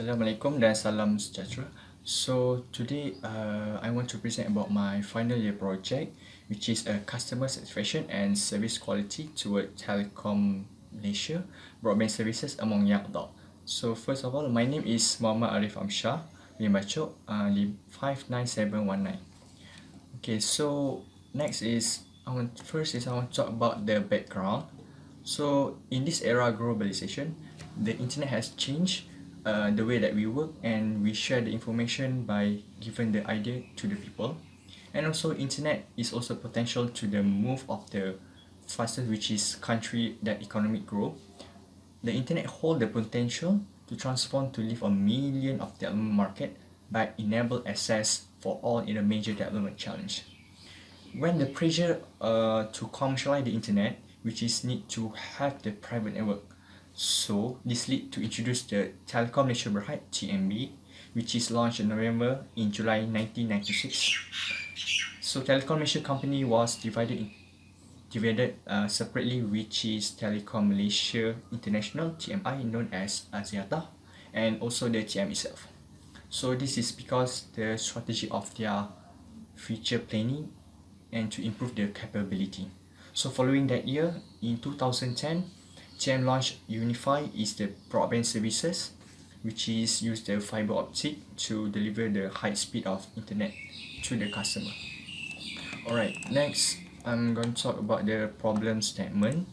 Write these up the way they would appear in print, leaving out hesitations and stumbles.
Assalamualaikum dan salam sejahtera. So today I want to present about my final year project, which is a customer satisfaction and service quality toward Telekom Malaysia broadband services among young adult. So first of all, my name is Muhammad Arif Amsyar, bin Bacok 59719. Okay, so next is I want to talk about the background. So in this era of globalization, the internet has changed the way that we work, and we share the information by giving the idea to the people. And also internet is also potential to the move of the fastest, which is country that economic growth. The internet hold the potential to transform to live a million of development market by enable access for all in a major development challenge. When the pressure to commercialize the internet, which is need to have the private network, so this lead to introduce the Telekom Malaysia Berhad TMB, which is launched in July 1996. So Telekom Malaysia company was divided separately, which is Telekom Malaysia International TMI, known as Axiata, and also the TM itself. So this is because the strategy of their future planning and to improve their capability. So following that year, in 2010, TM launched Unify is the broadband services, which is use the fiber optic to deliver the high speed of internet to the customer. Alright, next I'm going to talk about the problem statement.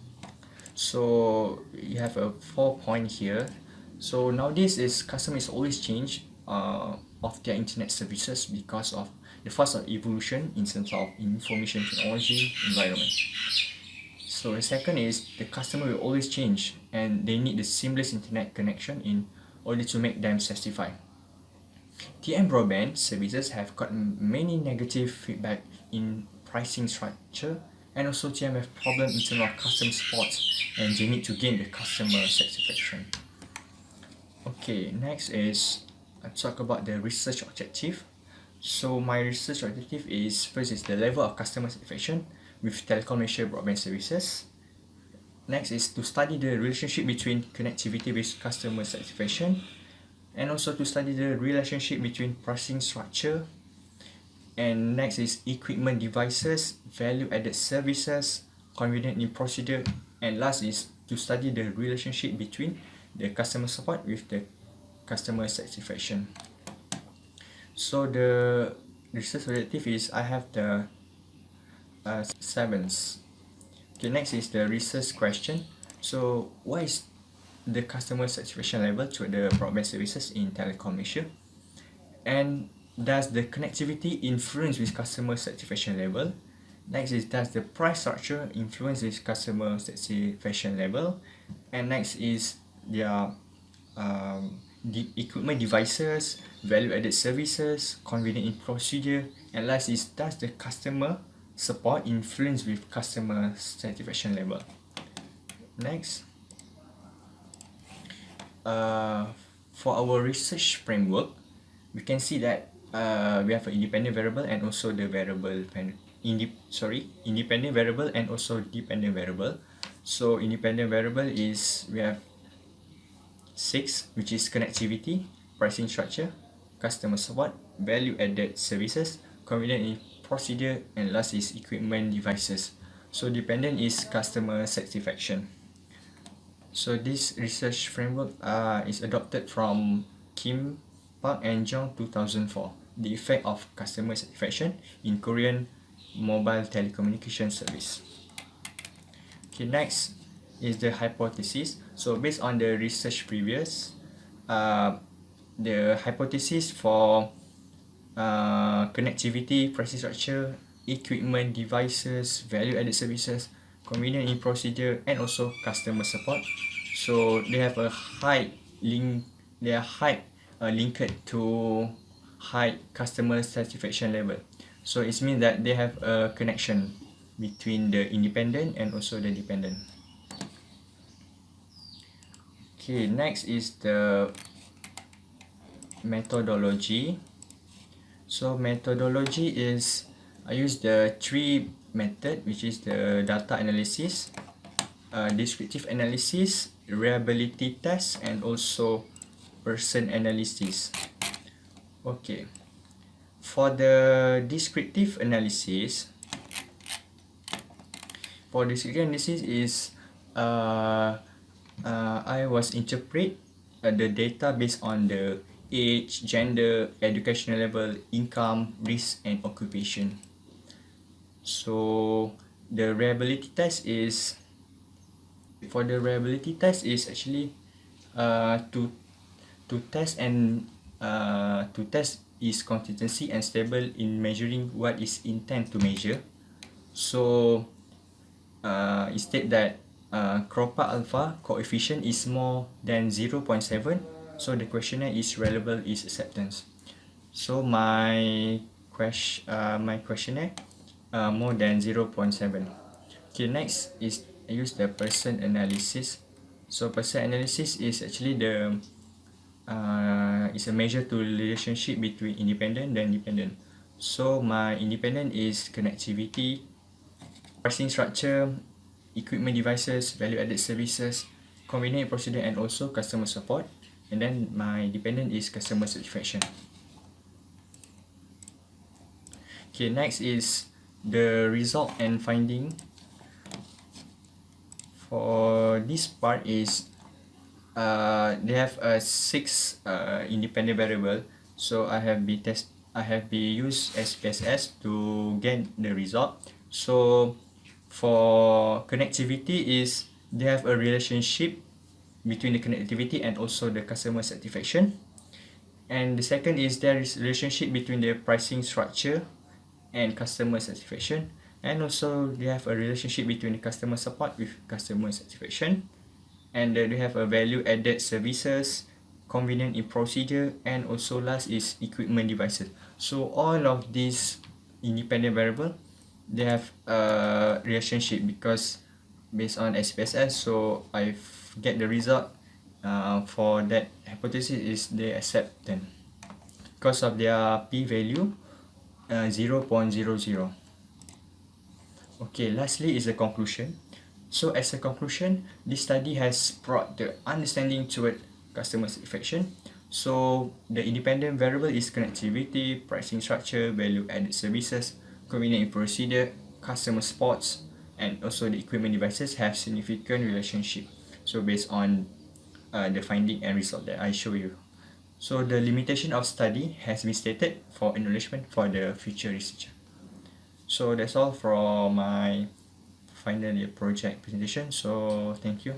So you have a 4 point here. So nowadays is customer is always change of their internet services because of the fast evolution in terms of information technology environment. So the second is the customer will always change and they need the seamless internet connection in order to make them satisfied. TM broadband services have gotten many negative feedback in pricing structure, and also TM have problem in terms of customer support, and they need to gain the customer satisfaction. Okay, next is I talk about the research objective. So my research objective is, first is the level of customer satisfaction with Telekom Malaysia broadband services. Next is to study the relationship between connectivity with customer satisfaction, and also to study the relationship between pricing structure. And next is equipment devices, value added services, convenient in procedure, and last is to study the relationship between the customer support with the customer satisfaction. So the research objective is I have the 7s. Okay, next is the research question. So what is the customer satisfaction level to the broadband services in Telekom Malaysia? And does the connectivity influence with customer satisfaction level? Next is, does the price structure influence with customer satisfaction level? And next is their the equipment devices, value added services, convenient in procedure, and last is, does the customer support influence with customer satisfaction level? Next, for our research framework, we can see that we have an independent variable and also the independent variable and also dependent variable. So independent variable is, we have 6, which is connectivity, pricing structure, customer support, value added services, convenient in procedure, and last is equipment devices. So dependent is customer satisfaction. So this research framework is adopted from Kim, Park and Jong 2004, the effect of customer satisfaction in Korean mobile telecommunication service. Okay, next is the hypothesis. So based on the research previous, the hypothesis for connectivity, pricing structure, equipment devices, value added services, convenient in procedure, and also customer support. So they have a high link, they are high linked to high customer satisfaction level. So it means that they have a connection between the independent and also the dependent. Okay, next is the methodology. So methodology is, I use the 3 method, which is the data analysis, descriptive analysis, reliability test, and also person analysis. Okay, for the descriptive analysis, is I was interpret the data based on the age, gender, educational level, income, risk, and occupation. So the reliability test is actually to test is consistency and stable in measuring what is intent to measure. So it state that Kropa alpha coefficient is more than 0.7, so the questionnaire is reliable is acceptance. So my questionnaire more than 0.7. Okay, next is I use the person analysis. So person analysis is actually the is a measure to relationship between independent and dependent. So my independent is connectivity, pricing structure, equipment devices, value-added services, convenient procedure, and also customer support. And then my dependent is customer satisfaction. Okay, next is the result and finding. For this part is they have a 6 independent variable. So I have used SPSS to get the result. So for connectivity is they have a relationship between the connectivity and also the customer satisfaction. And the second is there is relationship between the pricing structure and customer satisfaction. And also they have a relationship between the customer support with customer satisfaction. And they have a value added services, convenient in procedure, and also last is equipment devices. So all of these independent variable, they have a relationship because based on SPSS, so I get the result for that hypothesis is they accept them because of their p-value 0.00. Okay, lastly is the conclusion. So as a conclusion, this study has brought the understanding toward customer satisfaction. So the independent variable is connectivity, pricing structure, value-added services, convenient procedure, customer supports, and also the equipment devices have significant relationship. So based on the finding and result that I show you. So the limitation of study has been stated for enrichment for the future researcher. So that's all from my final year project presentation. So thank you.